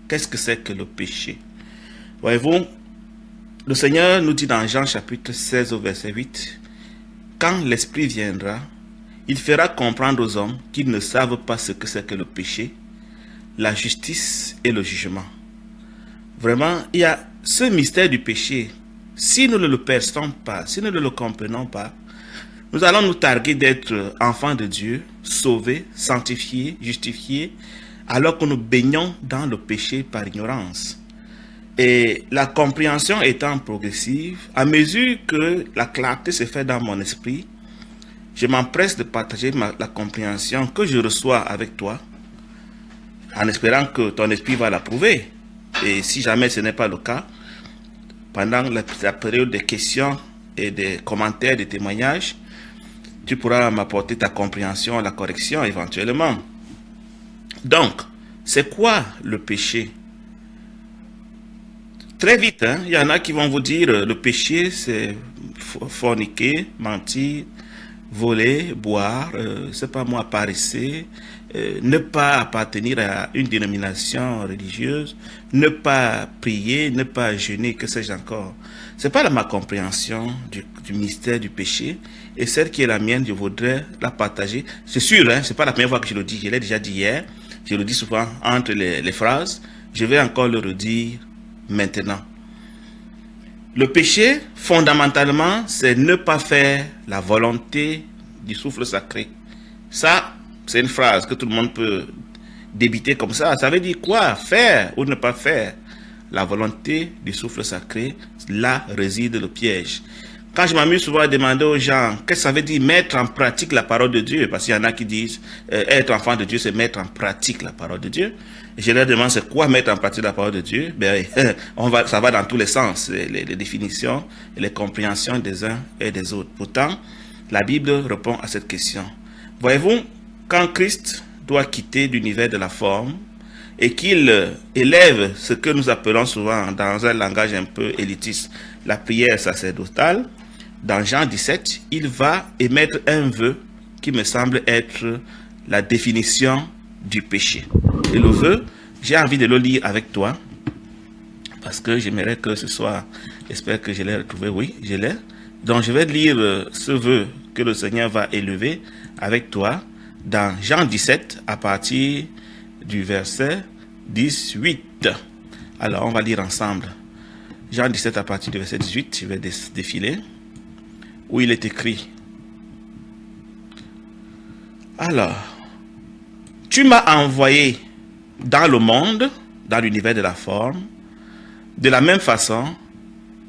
Qu'est-ce que c'est que le péché? Voyez-vous, le Seigneur nous dit dans Jean chapitre 16 au verset 8, « Quand l'Esprit viendra, il fera comprendre aux hommes qu'ils ne savent pas ce que c'est que le péché, la justice et le jugement. » Vraiment, il y a ce mystère du péché. Si nous ne le perçons pas, si nous ne le comprenons pas, nous allons nous targuer d'être enfants de Dieu, sauvés, sanctifiés, justifiés, alors que nous baignons dans le péché par ignorance. Et la compréhension étant progressive, à mesure que la clarté se fait dans mon esprit, je m'empresse de partager la compréhension que je reçois avec toi, en espérant que ton esprit va l'approuver. Et si jamais ce n'est pas le cas, pendant la période des questions et des commentaires, des témoignages, tu pourras m'apporter ta compréhension, la correction éventuellement. Donc, c'est quoi le péché? Très vite, il y en a qui vont vous dire le péché, c'est forniquer, mentir, voler, boire, c'est pas moi, paresser, ne pas appartenir à une dénomination religieuse, ne pas prier, ne pas jeûner, que sais-je encore. C'est pas ma compréhension du mystère du péché, et celle qui est la mienne, je voudrais la partager. C'est sûr, c'est pas la première fois que je le dis, je l'ai déjà dit hier, je le dis souvent entre les phrases, je vais encore le redire maintenant. Le péché, fondamentalement, c'est ne pas faire la volonté du souffle sacré. Ça, c'est une phrase que tout le monde peut débiter comme ça. Ça veut dire quoi? Faire ou ne pas faire la volonté du souffle sacré, là réside le piège. Quand je m'amuse souvent à demander aux gens, qu'est-ce que ça veut dire mettre en pratique la parole de Dieu? Parce qu'il y en a qui disent, être enfant de Dieu, c'est mettre en pratique la parole de Dieu. Et je leur demande, c'est quoi mettre en pratique la parole de Dieu? Ben, ça va dans tous les sens, les définitions et les compréhensions des uns et des autres. Pourtant, la Bible répond à cette question. Voyez-vous, quand Christ doit quitter l'univers de la forme et qu'il élève ce que nous appelons souvent, dans un langage un peu élitiste, la prière sacerdotale, dans Jean 17, il va émettre un vœu qui me semble être la définition du péché. Et le vœu, j'ai envie de le lire avec toi, parce que j'aimerais que ce soit, j'espère que je l'ai retrouvé, oui, je l'ai. Donc je vais lire ce vœu que le Seigneur va élever avec toi dans Jean 17 à partir du verset 18. Alors on va lire ensemble. Jean 17 à partir du verset 18, je vais défiler, où il est écrit. Alors, tu m'as envoyé dans le monde, dans l'univers de la forme, de la même façon,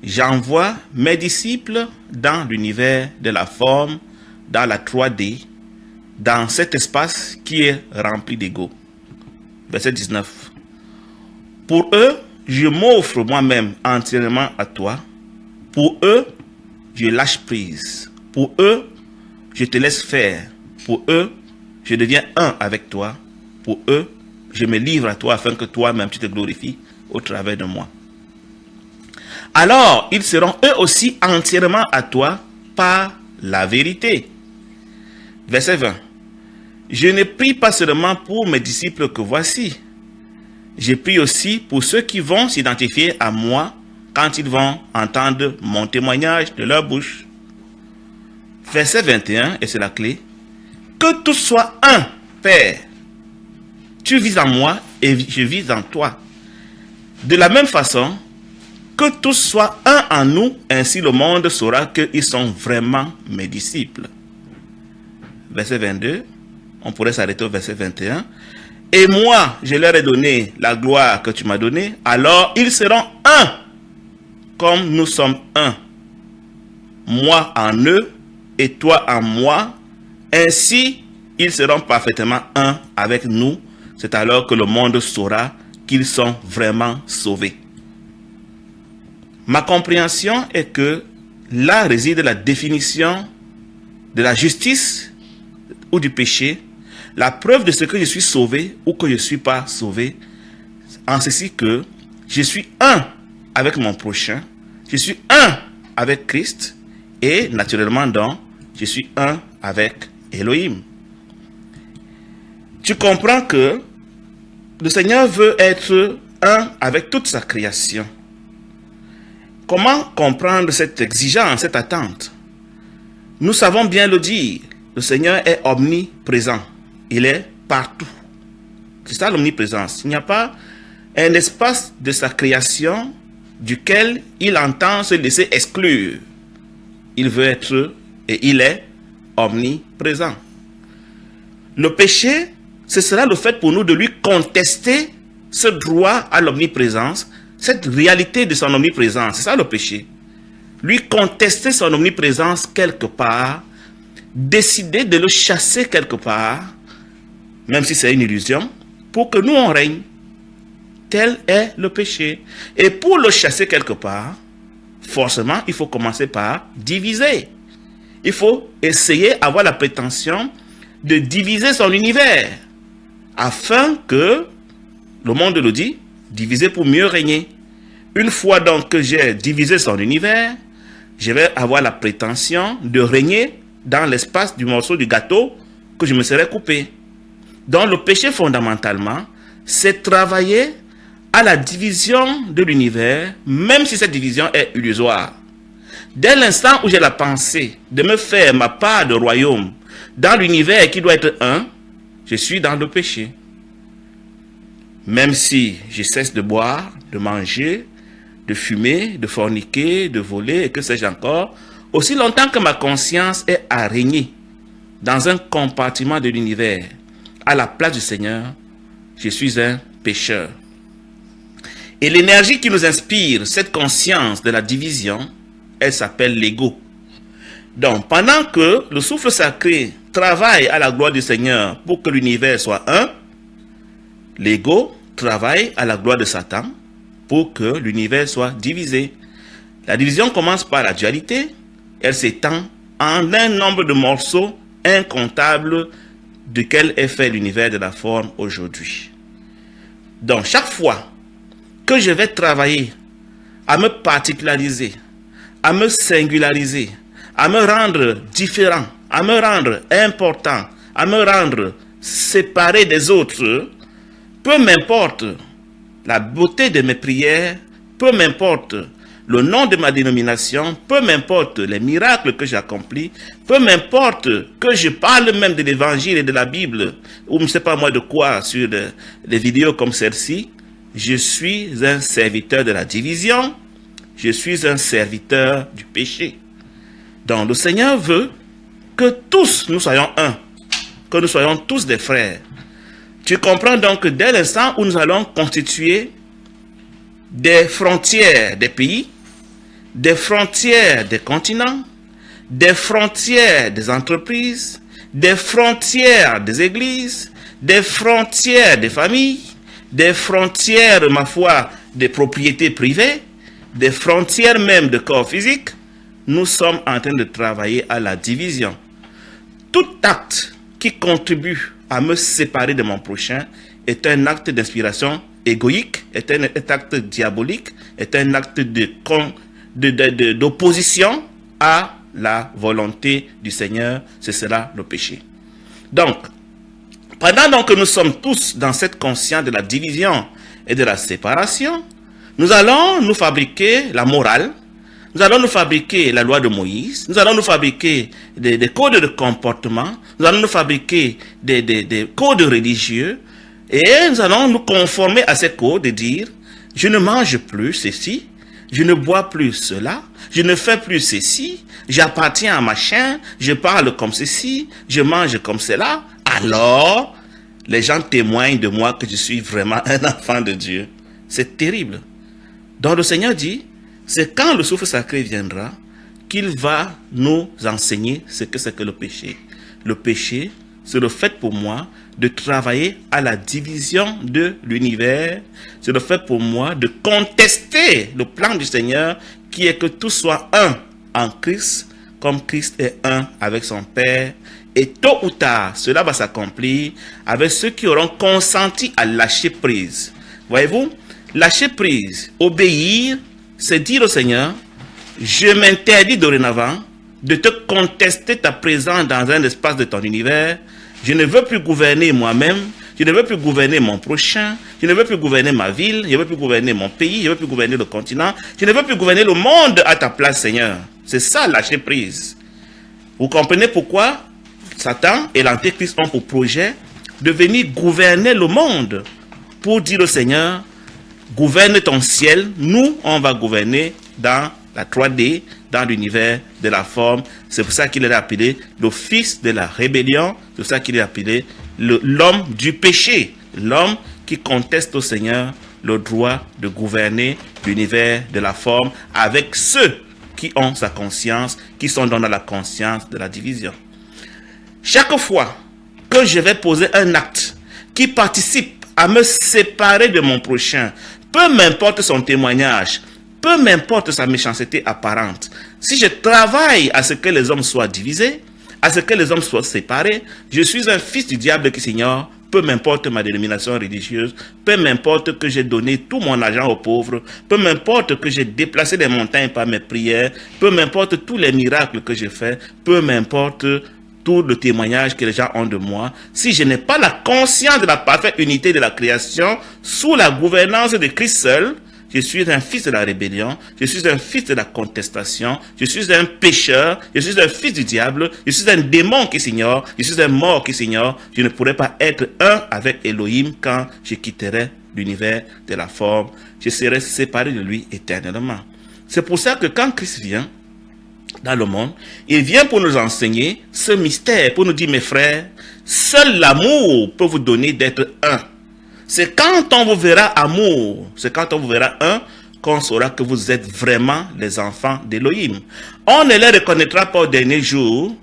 j'envoie mes disciples dans l'univers de la forme, dans la 3D, dans cet espace qui est rempli d'ego. Verset 19. Pour eux, je m'offre moi-même entièrement à toi. Pour eux, je lâche prise. Pour eux, je te laisse faire. Pour eux, je deviens un avec toi. Pour eux, je me livre à toi afin que toi-même tu te glorifies au travers de moi. Alors, ils seront eux aussi entièrement à toi par la vérité. Verset 20. Je ne prie pas seulement pour mes disciples que voici. Je prie aussi pour ceux qui vont s'identifier à moi quand ils vont entendre mon témoignage de leur bouche. Verset 21, et c'est la clé. Que tout soit un, Père. Tu vis en moi et je vis en toi. De la même façon, que tous soient un en nous, ainsi le monde saura qu'ils sont vraiment mes disciples. Verset 22, on pourrait s'arrêter au verset 21. Et moi, je leur ai donné la gloire que tu m'as donnée, alors ils seront un, comme nous sommes un. Moi en eux et toi en moi, ainsi ils seront parfaitement un avec nous. C'est alors que le monde saura qu'ils sont vraiment sauvés. Ma compréhension est que là réside la définition de la justice ou du péché, la preuve de ce que je suis sauvé ou que je ne suis pas sauvé, en ceci que je suis un avec mon prochain, je suis un avec Christ et naturellement donc, je suis un avec Elohim. Tu comprends que le Seigneur veut être un avec toute sa création. Comment comprendre cette exigence, cette attente? Nous savons bien le dire. Le Seigneur est omniprésent. Il est partout. C'est ça l'omniprésence. Il n'y a pas un espace de sa création duquel il entend se laisser exclure. Il veut être et il est omniprésent. Le péché, ce sera le fait pour nous de lui contester ce droit à l'omniprésence, cette réalité de son omniprésence. C'est ça le péché. Lui contester son omniprésence quelque part, décider de le chasser quelque part, même si c'est une illusion, pour que nous on règne. Tel est le péché. Et pour le chasser quelque part, forcément, il faut commencer par diviser. Il faut essayer d'avoir la prétention de diviser son univers, afin que, le monde le dit, diviser pour mieux régner. Une fois donc que j'ai divisé son univers, je vais avoir la prétention de régner dans l'espace du morceau du gâteau que je me serais coupé. Donc le péché fondamentalement, c'est travailler à la division de l'univers, même si cette division est illusoire. Dès l'instant où j'ai la pensée de me faire ma part de royaume dans l'univers qui doit être un, je suis dans le péché. Même si je cesse de boire, de manger, de fumer, de forniquer, de voler et que sais-je encore, aussi longtemps que ma conscience est à régner dans un compartiment de l'univers, à la place du Seigneur, je suis un pécheur. Et l'énergie qui nous inspire cette conscience de la division, elle s'appelle l'ego. Donc, pendant que le souffle sacré travaille à la gloire du Seigneur pour que l'univers soit un, l'ego travaille à la gloire de Satan pour que l'univers soit divisé. La division commence par la dualité, elle s'étend en un nombre de morceaux incomptables duquel est fait l'univers de la forme aujourd'hui. Donc, chaque fois que je vais travailler à me particulariser, à me singulariser, à me rendre différent, à me rendre important, à me rendre séparé des autres, peu m'importe la beauté de mes prières, peu m'importe le nom de ma dénomination, peu m'importe les miracles que j'accomplis, peu m'importe que je parle même de l'évangile et de la Bible, ou je ne sais pas moi de quoi, sur des vidéos comme celle-ci, je suis un serviteur de la division, je suis un serviteur du péché. Donc le Seigneur veut que tous nous soyons un, que nous soyons tous des frères. Tu comprends donc que dès l'instant où nous allons constituer des frontières des pays, des frontières des continents, des frontières des entreprises, des frontières des églises, des frontières des familles, des frontières, ma foi, des propriétés privées, des frontières même de corps physique, nous sommes en train de travailler à la division. Tout acte qui contribue à me séparer de mon prochain est un acte d'inspiration égoïque, est un acte diabolique, est un acte d'opposition à la volonté du Seigneur, c'est cela le péché. Donc, pendant donc que nous sommes tous dans cette conscience de la division et de la séparation, nous allons nous fabriquer la morale, nous allons nous fabriquer la loi de Moïse, nous allons nous fabriquer des codes de comportement, nous allons nous fabriquer des codes religieux, et nous allons nous conformer à ces codes et dire, je ne mange plus ceci, je ne bois plus cela, je ne fais plus ceci, j'appartiens à machin, je parle comme ceci, je mange comme cela. Alors, les gens témoignent de moi que je suis vraiment un enfant de Dieu. C'est terrible. Donc le Seigneur dit, c'est quand le souffle sacré viendra qu'il va nous enseigner ce que c'est que le péché. Le péché, c'est le fait pour moi de travailler à la division de l'univers. C'est le fait pour moi de contester le plan du Seigneur qui est que tout soit un en Christ, comme Christ est un avec son Père. Et tôt ou tard, cela va s'accomplir avec ceux qui auront consenti à lâcher prise. Voyez-vous, lâcher prise, obéir, c'est dire au Seigneur, je m'interdis dorénavant de te contester ta présence dans un espace de ton univers. Je ne veux plus gouverner moi-même. Je ne veux plus gouverner mon prochain. Je ne veux plus gouverner ma ville. Je ne veux plus gouverner mon pays. Je ne veux plus gouverner le continent. Je ne veux plus gouverner le monde à ta place, Seigneur. C'est ça, lâcher prise. Vous comprenez pourquoi Satan et l'Antéchrist ont pour projet de venir gouverner le monde pour dire au Seigneur, gouverne ton ciel, nous, on va gouverner dans la 3D, dans l'univers de la forme. C'est pour ça qu'il est appelé le fils de la rébellion, c'est pour ça qu'il est appelé l'homme du péché, l'homme qui conteste au Seigneur le droit de gouverner l'univers de la forme avec ceux qui ont sa conscience, qui sont dans la conscience de la division. Chaque fois que je vais poser un acte qui participe à me séparer de mon prochain, peu m'importe son témoignage, peu m'importe sa méchanceté apparente, si je travaille à ce que les hommes soient divisés, à ce que les hommes soient séparés, je suis un fils du diable qui s'ignore, peu m'importe ma dénomination religieuse, peu m'importe que j'ai donné tout mon argent aux pauvres, peu m'importe que j'ai déplacé des montagnes par mes prières, peu m'importe tous les miracles que j'ai faits, peu m'importe tout le témoignage que les gens ont de moi, si je n'ai pas la conscience de la parfaite unité de la création sous la gouvernance de Christ seul, je suis un fils de la rébellion, je suis un fils de la contestation, je suis un pécheur, je suis un fils du diable, je suis un démon qui s'ignore, je suis un mort qui s'ignore, je ne pourrai pas être un avec Elohim quand je quitterai l'univers de la forme, je serai séparé de lui éternellement. C'est pour ça que quand Christ vient dans le monde, il vient pour nous enseigner ce mystère, pour nous dire, mes frères, seul l'amour peut vous donner d'être un. C'est quand on vous verra amour, c'est quand on vous verra un, qu'on saura que vous êtes vraiment les enfants d'Elohim. On ne les reconnaîtra pas au dernier jour,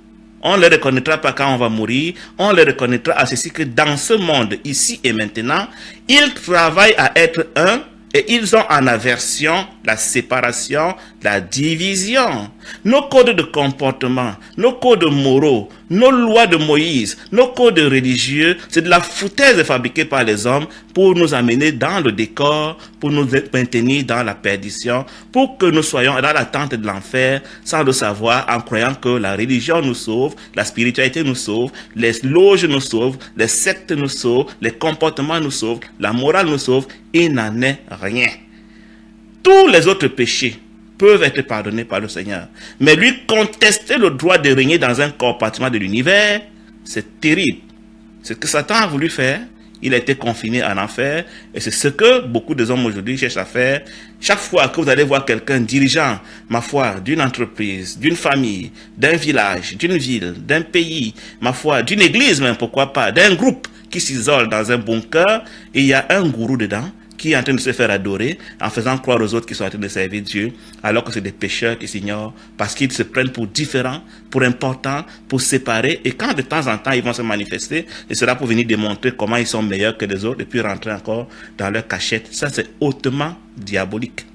on ne les reconnaîtra pas quand on va mourir, on les reconnaîtra à ceci que dans ce monde, ici et maintenant, ils travaillent à être un, et ils ont en aversion la séparation, la division. Nos codes de comportement, nos codes moraux, nos lois de Moïse, nos codes religieux, c'est de la foutaise fabriquée par les hommes pour nous amener dans le décor, pour nous maintenir dans la perdition, pour que nous soyons dans l'attente de l'enfer, sans le savoir, en croyant que la religion nous sauve, la spiritualité nous sauve, les loges nous sauvent, les sectes nous sauvent, les comportements nous sauvent, la morale nous sauve. Il n'en est rien. Tous les autres péchés peuvent être pardonnés par le Seigneur. Mais lui contester le droit de régner dans un compartiment de l'univers, c'est terrible. Ce que Satan a voulu faire, il a été confiné en enfer. Et c'est ce que beaucoup des hommes aujourd'hui cherchent à faire. Chaque fois que vous allez voir quelqu'un dirigeant, ma foi, d'une entreprise, d'une famille, d'un village, d'une ville, d'un pays, ma foi, d'une église même, pourquoi pas, d'un groupe qui s'isole dans un bunker, et il y a un gourou dedans, qui est en train de se faire adorer en faisant croire aux autres qui sont en train de servir Dieu, alors que c'est des pécheurs qui s'ignorent parce qu'ils se prennent pour différents, pour importants, pour séparés. Et quand de temps en temps ils vont se manifester, ce sera pour venir démontrer comment ils sont meilleurs que les autres et puis rentrer encore dans leur cachette. Ça, c'est hautement diabolique.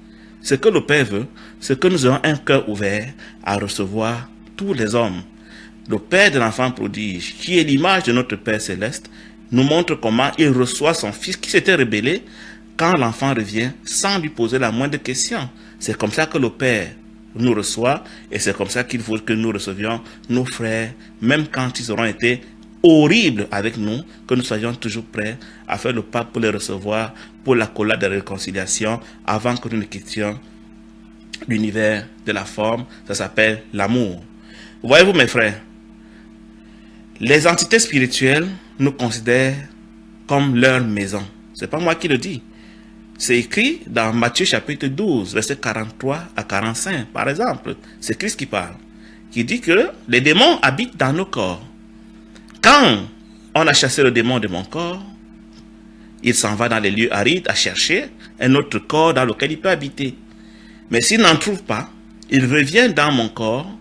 Ce que le Père veut, c'est que nous ayons un cœur ouvert à recevoir tous les hommes. Le Père de l'enfant prodige, qui est l'image de notre Père céleste, nous montre comment il reçoit son fils qui s'était rebellé quand l'enfant revient sans lui poser la moindre question. C'est comme ça que le Père nous reçoit et c'est comme ça qu'il faut que nous recevions nos frères, même quand ils auront été horribles avec nous, que nous soyons toujours prêts à faire le pas pour les recevoir, pour la collade de réconciliation, avant que nous ne quittions l'univers de la forme. Ça s'appelle l'amour. Voyez-vous, mes frères, les entités spirituelles nous considèrent comme leur maison. C'est pas moi qui le dis. C'est écrit dans Matthieu chapitre 12, versets 43 à 45, par exemple. C'est Christ qui parle, qui dit que les démons habitent dans nos corps. Quand on a chassé le démon de mon corps, il s'en va dans les lieux arides à chercher un autre corps dans lequel il peut habiter. Mais s'il n'en trouve pas, il revient dans mon corps,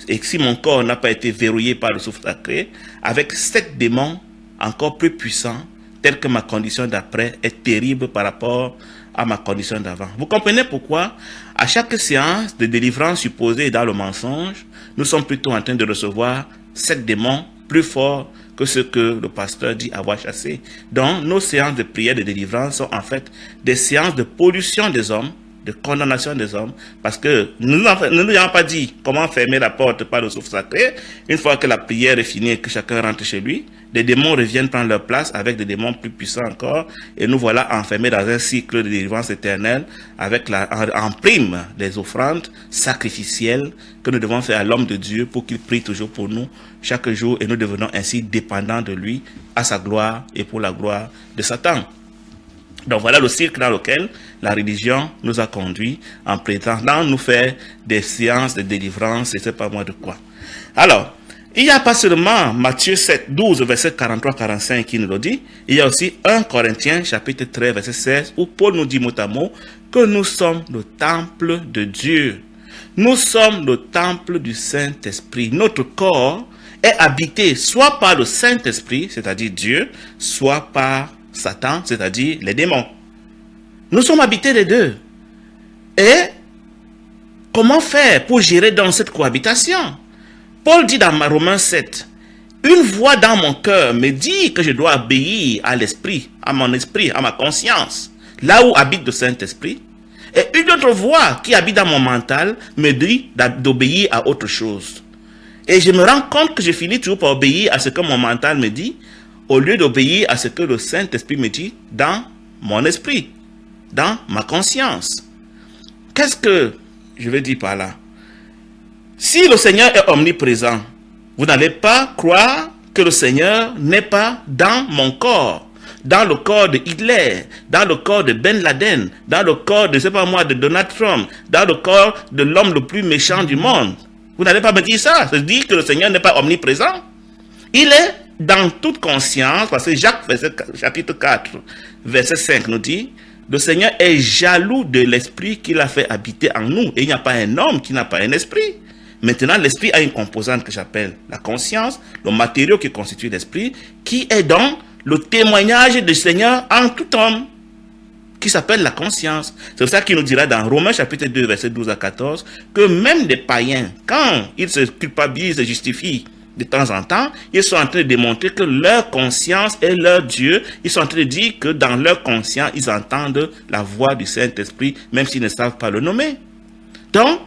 et si mon corps n'a pas été verrouillé par le souffle sacré, avec 7 démons encore plus puissants, tel que ma condition d'après est terrible par rapport à ma condition d'avant. Vous comprenez pourquoi, à chaque séance de délivrance supposée dans le mensonge, nous sommes plutôt en train de recevoir 7 démons plus forts que ce que le pasteur dit avoir chassé. Donc, nos séances de prière de délivrance sont en fait des séances de pollution des hommes, de condamnation des hommes, parce que nous ne nous avons pas dit comment fermer la porte par le souffle sacré. Une fois que la prière est finie et que chacun rentre chez lui, des démons reviennent prendre leur place avec des démons plus puissants encore, et nous voilà enfermés dans un cycle de délivrance éternelle avec en prime des offrandes sacrificielles que nous devons faire à l'homme de Dieu pour qu'il prie toujours pour nous chaque jour, et nous devenons ainsi dépendants de lui à sa gloire et pour la gloire de Satan. Donc voilà le cycle dans lequel la religion nous a conduits en prétendant nous faire des séances de délivrance et c'est pas moi de quoi. Alors, il n'y a pas seulement Matthieu 7, 12, verset 43-45 qui nous le dit, il y a aussi 1 Corinthiens chapitre 13, verset 16, où Paul nous dit mot à mot que nous sommes le temple de Dieu. Nous sommes le temple du Saint-Esprit. Notre corps est habité soit par le Saint-Esprit, c'est-à-dire Dieu, soit par Satan, c'est-à-dire les démons. Nous sommes habités les deux. Et comment faire pour gérer dans cette cohabitation? Paul dit dans Romains 7, une voix dans mon cœur me dit que je dois obéir à l'esprit, à mon esprit, à ma conscience, là où habite le Saint-Esprit. Et une autre voix qui habite dans mon mental me dit d'obéir à autre chose. Et je me rends compte que je finis toujours par obéir à ce que mon mental me dit, au lieu d'obéir à ce que le Saint-Esprit me dit dans mon esprit, dans ma conscience. Qu'est-ce que je veux dire par là? Si le Seigneur est omniprésent, vous n'allez pas croire que le Seigneur n'est pas dans mon corps, dans le corps de Hitler, dans le corps de Ben Laden, dans le corps de, je sais pas moi, de Donald Trump, dans le corps de l'homme le plus méchant du monde. Vous n'allez pas me dire ça. Ça dit que le Seigneur n'est pas omniprésent. Il est dans toute conscience, parce que Jacques, chapitre 4, verset 5 nous dit, le Seigneur est jaloux de l'esprit qu'il a fait habiter en nous. Et il n'y a pas un homme qui n'a pas un esprit. Maintenant, l'esprit a une composante que j'appelle la conscience, le matériau qui constitue l'esprit, qui est donc le témoignage du Seigneur en tout homme, qui s'appelle la conscience. C'est pour ça qu'il nous dira dans Romains chapitre 2, verset 12 à 14, que même des païens, quand ils se culpabilisent et justifient de temps en temps, ils sont en train de démontrer que leur conscience est leur Dieu. Ils sont en train de dire que dans leur conscience, ils entendent la voix du Saint-Esprit, même s'ils ne savent pas le nommer. Donc,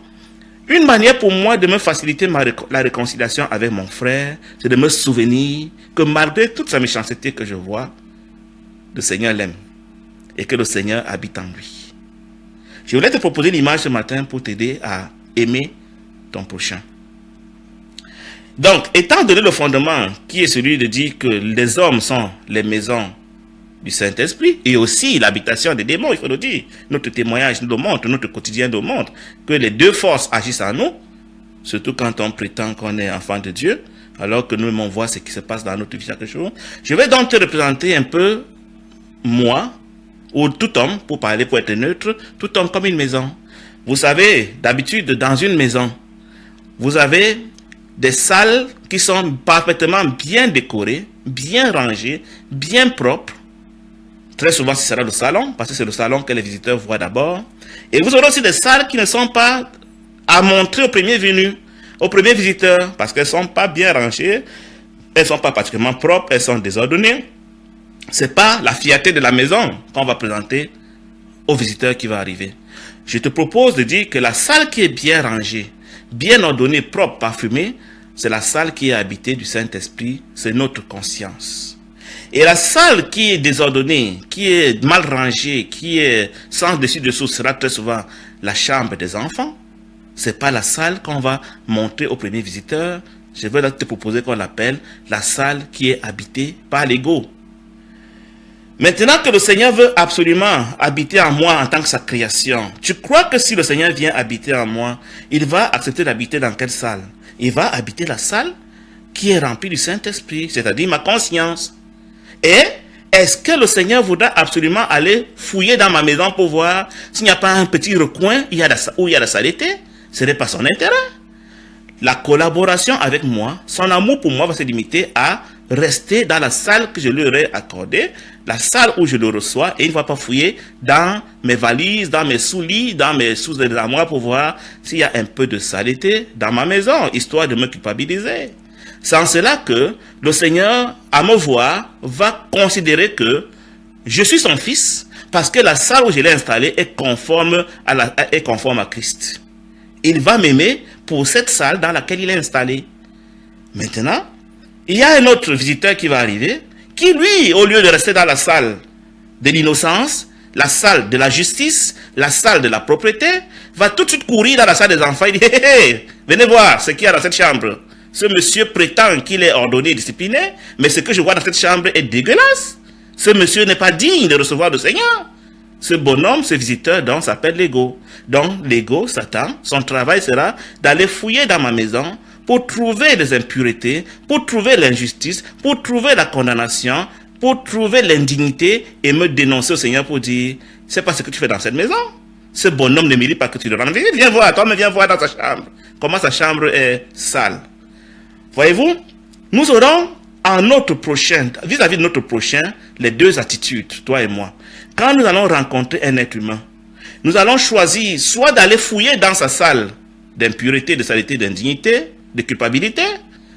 une manière pour moi de me faciliter la réconciliation avec mon frère, c'est de me souvenir que malgré toute sa méchanceté que je vois, le Seigneur l'aime et que le Seigneur habite en lui. Je voulais te proposer l'image ce matin pour t'aider à aimer ton prochain. Donc, étant donné le fondement qui est celui de dire que les hommes sont les maisons du Saint-Esprit et aussi l'habitation des démons, il faut le dire. Notre témoignage nous le montre, notre quotidien nous montre que les deux forces agissent en nous, surtout quand on prétend qu'on est enfant de Dieu, alors que nous-mêmes on voit ce qui se passe dans notre vie chaque jour. Je vais donc te représenter un peu moi, ou tout homme, pour être neutre, tout homme comme une maison. Vous savez, d'habitude, dans une maison, vous avez des salles qui sont parfaitement bien décorées, bien rangées, bien propres. Très souvent, ce sera le salon, parce que c'est le salon que les visiteurs voient d'abord. Et vous aurez aussi des salles qui ne sont pas à montrer au premier venu, au premier visiteur, parce qu'elles ne sont pas bien rangées, elles ne sont pas particulièrement propres, elles sont désordonnées. Ce n'est pas la fierté de la maison qu'on va présenter au visiteur qui va arriver. Je te propose de dire que la salle qui est bien rangée, bien ordonnée, propre, parfumée, c'est la salle qui est habitée du Saint-Esprit, c'est notre conscience. Et la salle qui est désordonnée, qui est mal rangée, qui est sans dessus-dessous, sera très souvent la chambre des enfants. Ce n'est pas la salle qu'on va montrer au premier visiteur. Je vais te proposer qu'on l'appelle la salle qui est habitée par l'ego. Maintenant que le Seigneur veut absolument habiter en moi en tant que sa création, tu crois que si le Seigneur vient habiter en moi, il va accepter d'habiter dans quelle salle? Il va habiter la salle qui est remplie du Saint-Esprit, c'est-à-dire ma conscience. Et est-ce que le Seigneur voudra absolument aller fouiller dans ma maison pour voir s'il n'y a pas un petit recoin où il y a la saleté? Ce n'est pas son intérêt. La collaboration avec moi, son amour pour moi va se limiter à rester dans la salle que je lui aurais accordée, la salle où je le reçois, et il ne va pas fouiller dans mes valises, dans mes sous-lits, dans mes sous-armoires pour voir s'il y a un peu de saleté dans ma maison, histoire de me culpabiliser. C'est en cela que le Seigneur, à me voir, va considérer que je suis son fils, Parce que la salle où je l'ai installée est conforme à Christ. Il va m'aimer pour cette salle dans laquelle il est installé. Maintenant, il y a un autre visiteur qui va arriver, qui lui, au lieu de rester dans la salle de l'innocence, la salle de la justice, la salle de la propriété, va tout de suite courir dans la salle des enfants. Il dit, hé, hé, venez voir ce qu'il y a dans cette chambre. Ce monsieur prétend qu'il est ordonné et discipliné, mais ce que je vois dans cette chambre est dégueulasse. Ce monsieur n'est pas digne de recevoir le Seigneur. Ce bonhomme, ce visiteur, donc, s'appelle l'ego. Donc, l'ego, Satan, son travail sera d'aller fouiller dans ma maison pour trouver les impuretés, pour trouver l'injustice, pour trouver la condamnation, pour trouver l'indignité et me dénoncer au Seigneur pour dire, c'est pas ce que tu fais dans cette maison. Ce bonhomme ne mérite pas que tu le rendes. Viens voir, toi, mais viens voir dans sa chambre. Comment sa chambre est sale. Voyez-vous, nous aurons en notre prochain, vis-à-vis de notre prochain, les deux attitudes, toi et moi. Quand nous allons rencontrer un être humain, nous allons choisir soit d'aller fouiller dans sa salle d'impureté, de saleté, d'indignité, de culpabilité.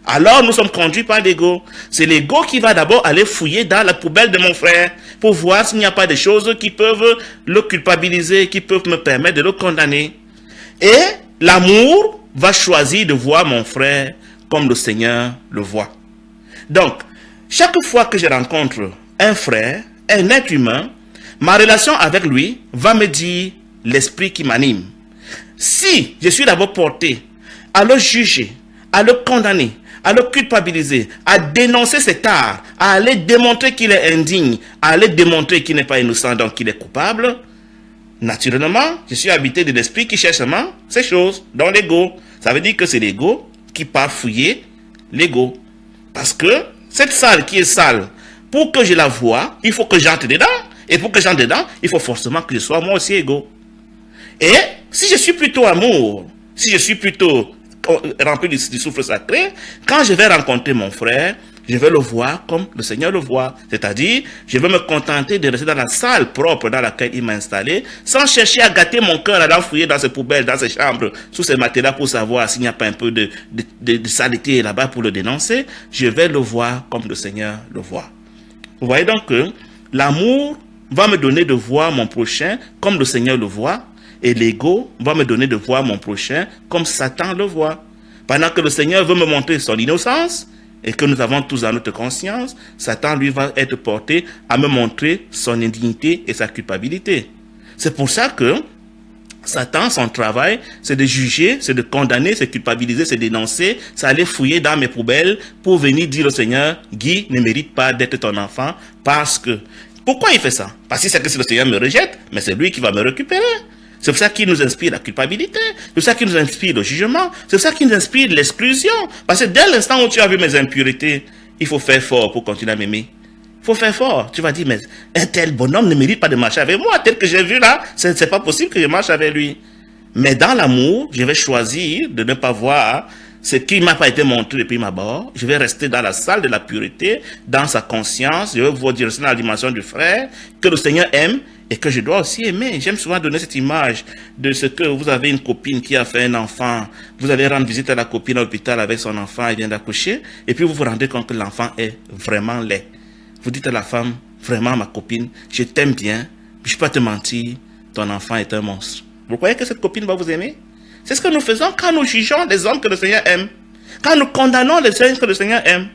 Alors nous sommes conduits par l'ego. C'est l'ego qui va d'abord aller fouiller dans la poubelle de mon frère pour voir s'il n'y a pas de choses qui peuvent le culpabiliser, qui peuvent me permettre de le condamner. Et l'amour va choisir de voir mon frère comme le Seigneur le voit. Donc, chaque fois que je rencontre un frère, un être humain, ma relation avec lui va me dire l'esprit qui m'anime. Si je suis d'abord porté à le juger, à le condamner, à le culpabiliser, à dénoncer cet art, à aller démontrer qu'il est indigne, à aller démontrer qu'il n'est pas innocent, donc qu'il est coupable, naturellement, je suis habité de l'esprit qui cherche seulement ces choses, dans l'ego. Ça veut dire que c'est l'ego qui part fouiller l'ego. Parce que cette salle qui est sale, pour que je la voie, il faut que j'entre dedans. Et pour que j'entre dedans, il faut forcément que je sois moi aussi égaux. Et si je suis plutôt amour, si je suis plutôt rempli du souffle sacré, quand je vais rencontrer mon frère, je vais le voir comme le Seigneur le voit. C'est-à-dire, je vais me contenter de rester dans la salle propre dans laquelle il m'a installé, sans chercher à gâter mon cœur, à fouiller dans ses poubelles, dans ses chambres, sous ses matelas pour savoir s'il n'y a pas un peu de saleté là-bas pour le dénoncer. Je vais le voir comme le Seigneur le voit. Vous voyez donc que l'amour va me donner de voir mon prochain comme le Seigneur le voit, et l'ego va me donner de voir mon prochain comme Satan le voit. Pendant que le Seigneur veut me montrer son innocence, et que nous avons tous dans notre conscience, Satan, lui, va être porté à me montrer son indignité et sa culpabilité. C'est pour ça que Satan, son travail, c'est de juger, c'est de condamner, c'est culpabiliser, c'est dénoncer, c'est aller fouiller dans mes poubelles pour venir dire au Seigneur, Guy ne mérite pas d'être ton enfant parce que... Pourquoi il fait ça? Parce qu'il sait que si le Seigneur me rejette, mais c'est lui qui va me récupérer. C'est pour ça qu'il nous inspire la culpabilité. C'est pour ça qu'il nous inspire le jugement. C'est pour ça qu'il nous inspire l'exclusion. Parce que dès l'instant où tu as vu mes impuretés, il faut faire fort pour continuer à m'aimer. Il faut faire fort. Tu vas dire, mais un tel bonhomme ne mérite pas de marcher avec moi. Tel que j'ai vu là, c'est pas possible que je marche avec lui. Mais dans l'amour, je vais choisir de ne pas voir ce qui ne m'a pas été montré depuis ma mort. Je vais rester dans la salle de la pureté, dans sa conscience. Je vais vous dire dans la dimension du frère, que le Seigneur aime et que je dois aussi aimer. J'aime souvent donner cette image de ce que vous avez une copine qui a fait un enfant. Vous allez rendre visite à la copine à l'hôpital avec son enfant, elle vient d'accoucher, et puis vous vous rendez compte que l'enfant est vraiment laid. Vous dites à la femme, vraiment ma copine, je t'aime bien, je ne peux pas te mentir, ton enfant est un monstre. Vous croyez que cette copine va vous aimer? C'est ce que nous faisons quand nous jugeons les hommes que le Seigneur aime. Quand nous condamnons les hommes que le Seigneur aime.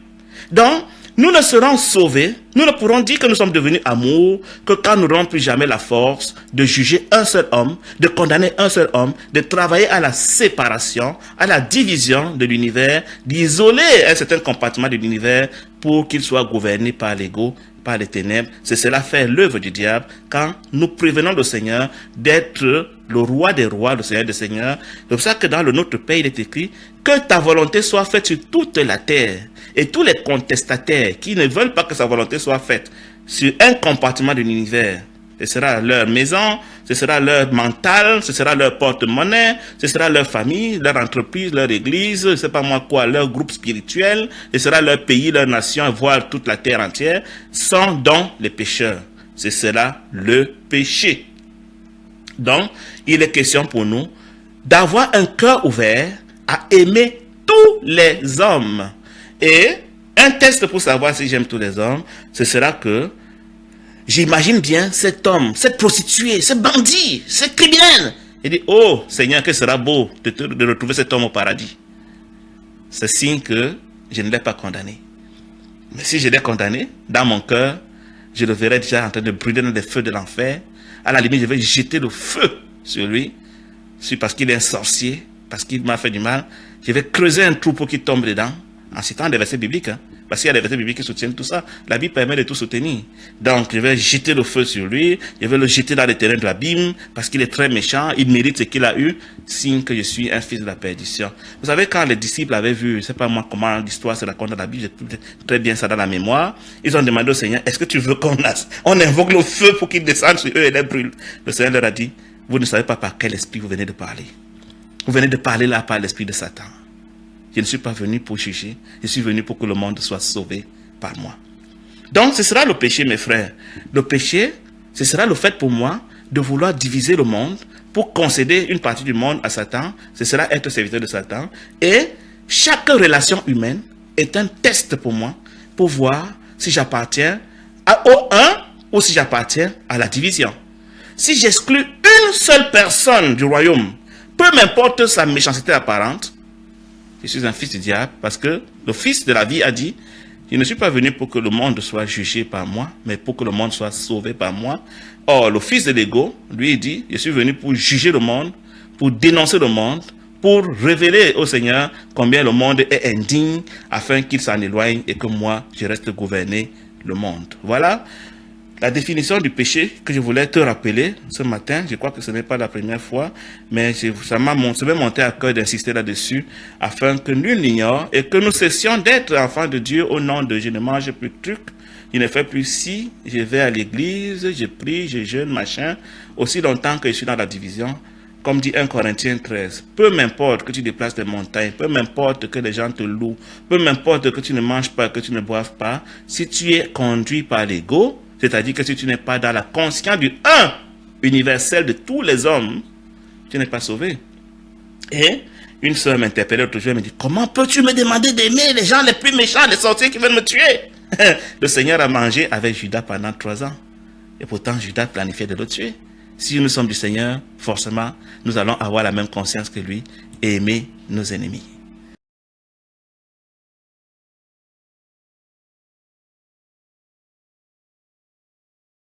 Donc, nous ne serons sauvés, nous ne pourrons dire que nous sommes devenus amour, que quand nous n'aurons plus jamais la force de juger un seul homme, de condamner un seul homme, de travailler à la séparation, à la division de l'univers, d'isoler un certain compartiment de l'univers pour qu'il soit gouverné par l'ego, par les ténèbres. C'est cela faire l'œuvre du diable quand nous prévenons le Seigneur d'être le roi des rois, le Seigneur des seigneurs. C'est pour ça que dans le Notre Père, il est écrit que ta volonté soit faite sur toute la terre. Et tous les contestataires qui ne veulent pas que sa volonté soit faite sur un compartiment de l'univers, ce sera leur maison, ce sera leur mental, ce sera leur porte-monnaie, ce sera leur famille, leur entreprise, leur église, je ne sais pas moi quoi, leur groupe spirituel, ce sera leur pays, leur nation, voire toute la terre entière, sont donc les pécheurs. C'est cela le péché. Donc, il est question pour nous d'avoir un cœur ouvert à aimer tous les hommes. Et un test pour savoir si j'aime tous les hommes, ce sera que j'imagine bien cet homme, cette prostituée, ce bandit, cette criminelle. Il dit, oh Seigneur, que sera beau de retrouver cet homme au paradis. C'est signe que je ne l'ai pas condamné. Mais si je l'ai condamné, dans mon cœur, je le verrai déjà en train de brûler dans les feux de l'enfer. À la limite, je vais jeter le feu sur lui. Parce qu'il est un sorcier, parce qu'il m'a fait du mal. Je vais creuser un trou pour qu'il tombe dedans. En citant des versets bibliques. Parce qu'il y a des versets bibliques qui soutiennent tout ça. La Bible permet de tout soutenir. Donc, je vais jeter le feu sur lui. Je vais le jeter dans les terrains de l'abîme. Parce qu'il est très méchant. Il mérite ce qu'il a eu. Signe que je suis un fils de la perdition. Vous savez, quand les disciples avaient vu, je ne sais pas moi comment l'histoire se raconte dans la Bible, j'ai très bien ça dans la mémoire. Ils ont demandé au Seigneur, est-ce que tu veux qu'on invoque le feu pour qu'il descende sur eux et les brûle? Le Seigneur leur a dit, vous ne savez pas par quel esprit vous venez de parler. Vous venez de parler là par l'esprit de Satan. Je ne suis pas venu pour juger, je suis venu pour que le monde soit sauvé par moi. Donc, ce sera le péché, mes frères. Le péché, ce sera le fait pour moi de vouloir diviser le monde pour concéder une partie du monde à Satan. Ce sera être serviteur de Satan. Et chaque relation humaine est un test pour moi pour voir si j'appartiens au un ou si j'appartiens à la division. Si j'exclus une seule personne du royaume, peu m'importe sa méchanceté apparente, je suis un fils du diable parce que le fils de la vie a dit, je ne suis pas venu pour que le monde soit jugé par moi, mais pour que le monde soit sauvé par moi. Or, le fils de l'ego, lui, dit, je suis venu pour juger le monde, pour dénoncer le monde, pour révéler au Seigneur combien le monde est indigne, afin qu'il s'en éloigne et que moi, je reste gouverner le monde. Voilà la définition du péché que je voulais te rappeler ce matin. Je crois que ce n'est pas la première fois, mais ça m'est monté à cœur d'insister là-dessus, afin que nul n'ignore et que nous cessions d'être enfants de Dieu au nom de je ne mange plus de trucs, je ne fais plus ci, je vais à l'église, je prie, je jeûne, machin, aussi longtemps que je suis dans la division. Comme dit 1 Corinthiens 13, peu m'importe que tu déplaces des montagnes, peu m'importe que les gens te louent, peu m'importe que tu ne manges pas, que tu ne boives pas, si tu es conduit par l'ego, c'est-à-dire que si tu n'es pas dans la conscience du un universel de tous les hommes, tu n'es pas sauvé. Et une sœur m'interpellait l'autre jour, elle me dit, comment peux-tu me demander d'aimer les gens les plus méchants, les sorciers qui veulent me tuer? Le Seigneur a mangé avec Judas pendant 3 ans. Et pourtant, Judas planifiait de le tuer. Si nous sommes du Seigneur, forcément, nous allons avoir la même conscience que lui et aimer nos ennemis.